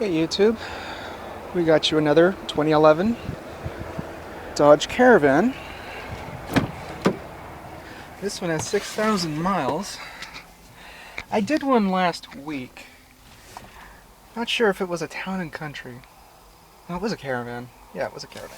Hey YouTube, we got you another 2011 Dodge Caravan. This one has 6,000 miles. I did one last week. Not sure if it was a town and country. No, it was a Caravan. Yeah, it was a Caravan.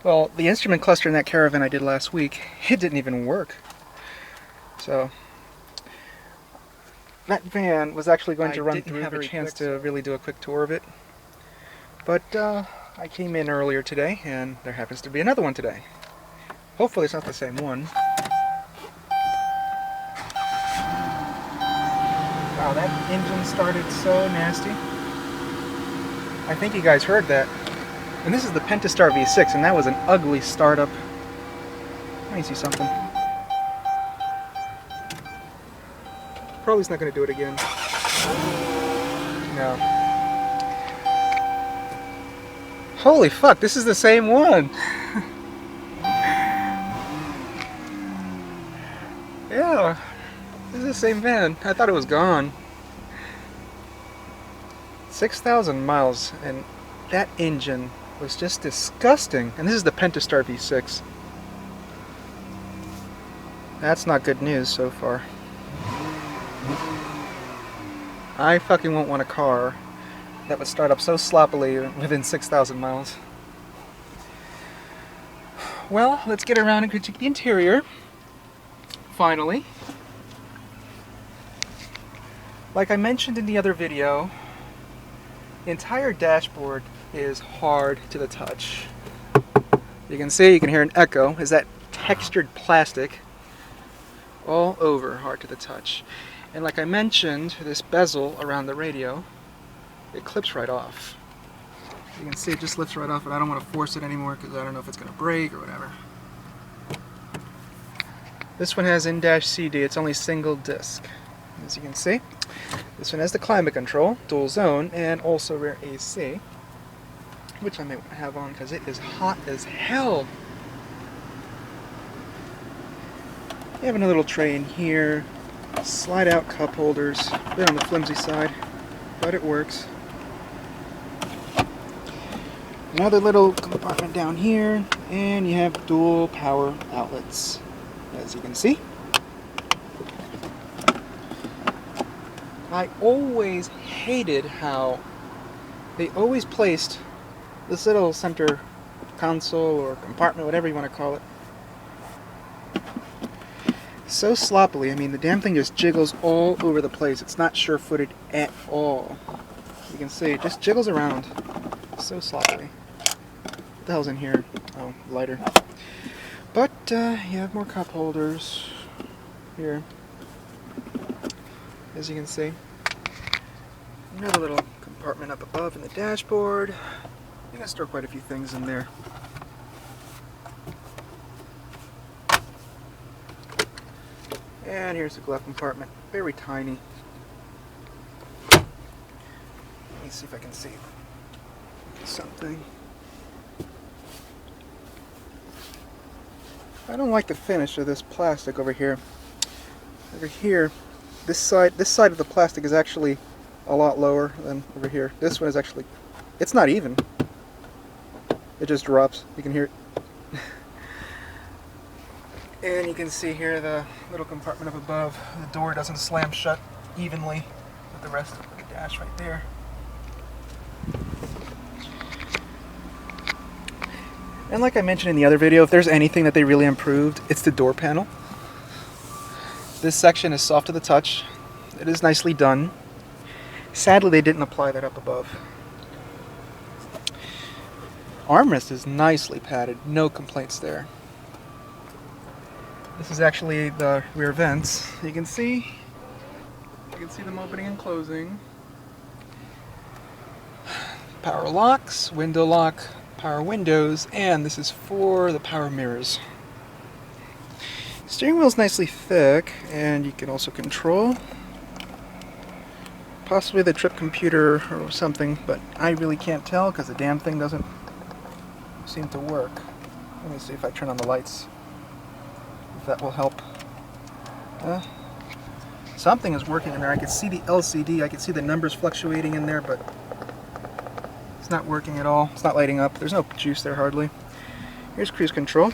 Well, the instrument cluster in that Caravan I did last week, it didn't even work. So that van was actually going to run through. I didn't have a chance to really do a quick tour of it. But I came in earlier today, and there happens to be another one today. Hopefully it's not the same one. Wow, that engine started so nasty. I think you guys heard that. And this is the Pentastar V6, and that was an ugly startup. Let me see something. Probably not going to do it again. No. Holy fuck, this is the same one! Yeah, this is the same van. I thought it was gone. 6,000 miles, and that engine was just disgusting. And this is the Pentastar V6. That's not good news so far. I fucking won't want a car that would start up so sloppily within 6,000 miles. Well, let's get around and critique the interior. Finally. Like I mentioned in the other video, the entire dashboard is hard to the touch. You can see, you can hear an echo, is that textured plastic all over, hard to the touch. And like I mentioned, this bezel around the radio, it clips right off. You can see it just lifts right off, and I don't want to force it anymore because I don't know if it's going to break or whatever. This one has in-CD, it's only single disc. As you can see, this one has the climate control, dual zone, and also rear AC, which I may have on because it is hot as hell. You have another little tray in here, slide out cup holders, a bit on the flimsy side, but it works. Another little compartment down here, and you have dual power outlets, as you can see. I always hated how they always placed this little center console or compartment, whatever you want to call it, so sloppily. I mean, the damn thing just jiggles all over the place. It's not sure-footed at all. You can see it just jiggles around so sloppily. What the hell's in here? Oh, lighter. But you have more cup holders here, as you can see. Another little compartment up above in the dashboard. You can store quite a few things in there. And here's the glove compartment, very tiny. Let me see if I can see something. I don't like the finish of this plastic over here. Over here, this side of the plastic is actually a lot lower than over here. This one is actually, it's not even. It just drops. You can hear it. And you can see here the little compartment up above. The door doesn't slam shut evenly with the rest of the dash right there. And like I mentioned in the other video, if there's anything that they really improved, it's the door panel. This section is soft to the touch. It is nicely done. Sadly, they didn't apply that up above. Armrest is nicely padded, no complaints there. This is actually the rear vents. You can see them opening and closing. Power locks, window lock, power windows, and this is for the power mirrors. Steering wheel's nicely thick, and you can also control possibly the trip computer or something, but I really can't tell because the damn thing doesn't seem to work. Let me see if I turn on the lights, if that will help. Something is working in there. I can see the LCD, I can see the numbers fluctuating in there, but It's not working at all. It's not lighting up. There's no juice there hardly. Here's cruise control.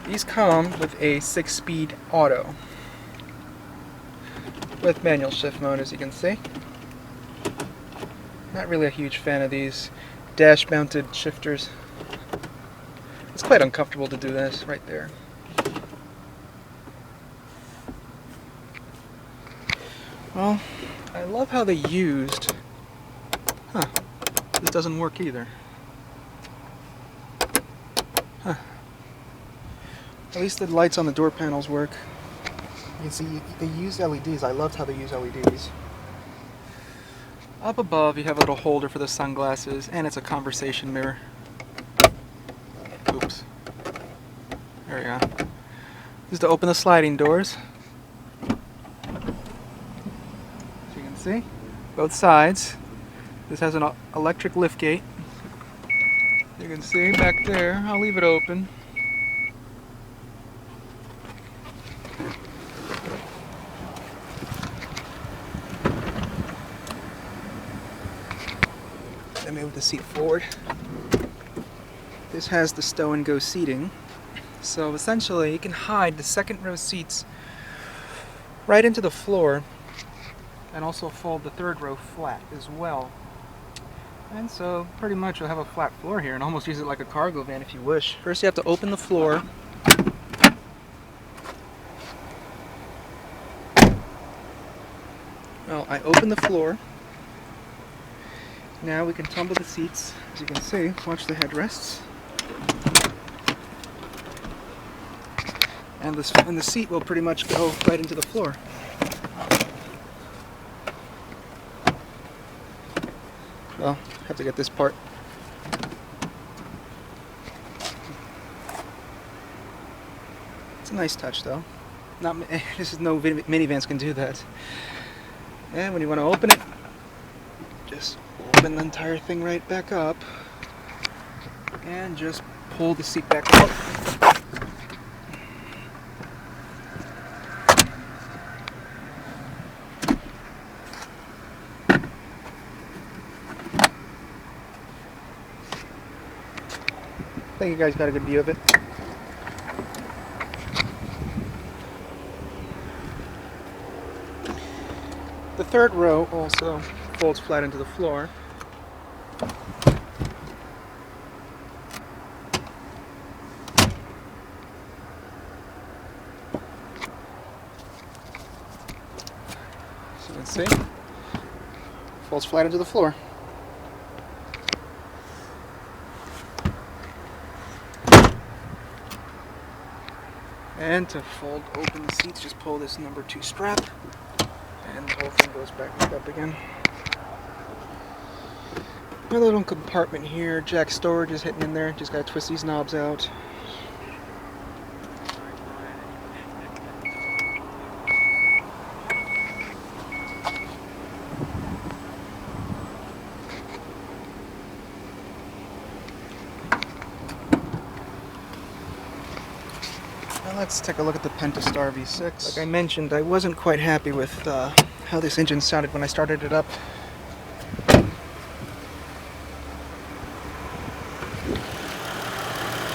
These come with a 6-speed auto with manual shift mode, as you can see. Not really a huge fan of these dash mounted shifters. It's quite uncomfortable to do this right there. Well, I love how they used... This doesn't work either. At least the lights on the door panels work. You can see they use LEDs. I loved how they use LEDs. Up above you have a little holder for the sunglasses, and it's a conversation mirror. Oops. There we go. This is to open the sliding doors. As you can see, both sides. This has an electric lift gate. You can see back there. I'll leave it open. Let me move the seat forward. This has the stow and go seating. So essentially you can hide the second row seats right into the floor and also fold the third row flat as well. And so pretty much you'll have a flat floor here and almost use it like a cargo van if you wish. First you have to open the floor. Well, I open the floor. Now we can tumble the seats, as you can see. Watch the headrests. And the seat will pretty much go right into the floor. Well, have to get this part. It's a nice touch, though. This is no minivans can do that. And when you want to open it, just open the entire thing right back up, and just pull the seat back up. I think you guys got a good view of it. The third row also folds flat into the floor. As you can see, folds flat into the floor. And to fold open the seats, just pull this number 2 strap, and the whole thing goes back up again. Another little compartment here, jack storage is hidden in there, just gotta twist these knobs out. Let's take a look at the Pentastar V6. Like I mentioned, I wasn't quite happy with how this engine sounded when I started it up.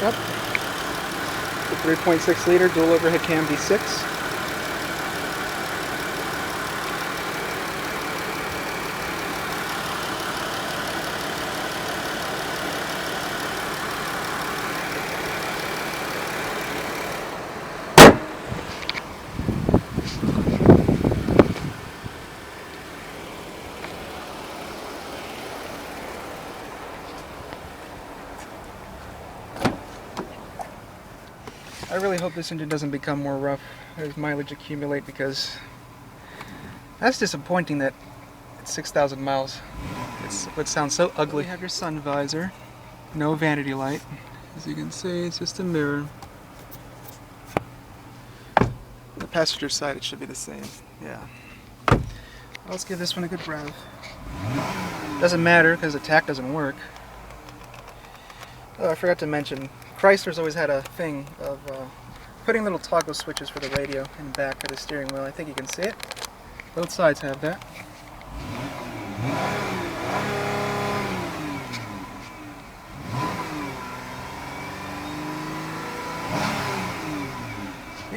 Yep. The 3.6 liter dual overhead cam V6. I really hope this engine doesn't become more rough as mileage accumulate, because that's disappointing that it's 6,000 miles. It sounds so ugly. You have your sun visor, no vanity light. As you can see, it's just a mirror. The passenger side, it should be the same. Yeah. Let's give this one a good rev. Doesn't matter because the tach doesn't work. Oh, I forgot to mention, Chrysler's always had a thing of putting little toggle switches for the radio in the back of the steering wheel. I think you can see it. Both sides have that.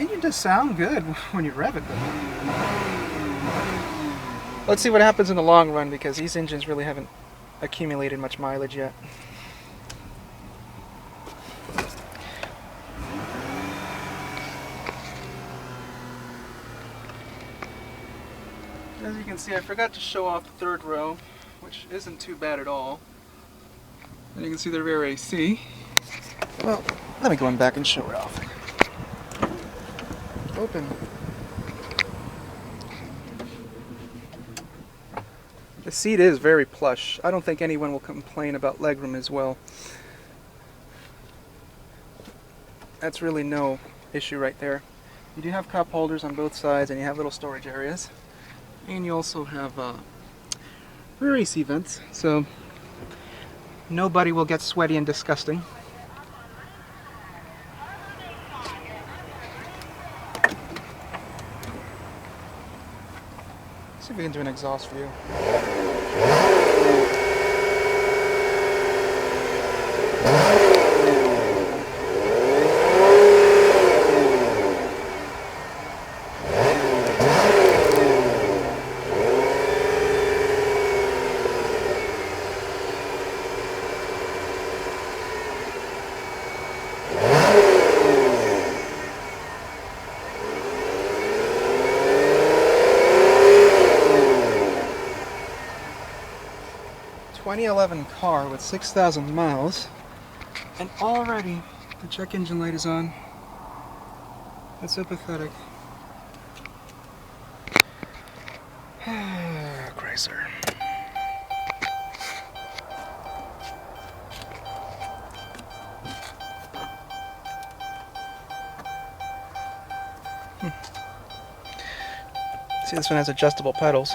engine does sound good when you rev it though. Let's see what happens in the long run, because these engines really haven't accumulated much mileage yet. As you can see, I forgot to show off the third row, which isn't too bad at all. And you can see the rear AC. Well, let me go in back and show it off. Open. The seat is very plush. I don't think anyone will complain about legroom as well. That's really no issue right there. You do have cup holders on both sides, and you have little storage areas. And you also have rear AC vents, so nobody will get sweaty and disgusting. Let's see if we can do an exhaust view. 2011 car with 6,000 miles, and already the check engine light is on. That's so pathetic. Chrysler. See, this one has adjustable pedals.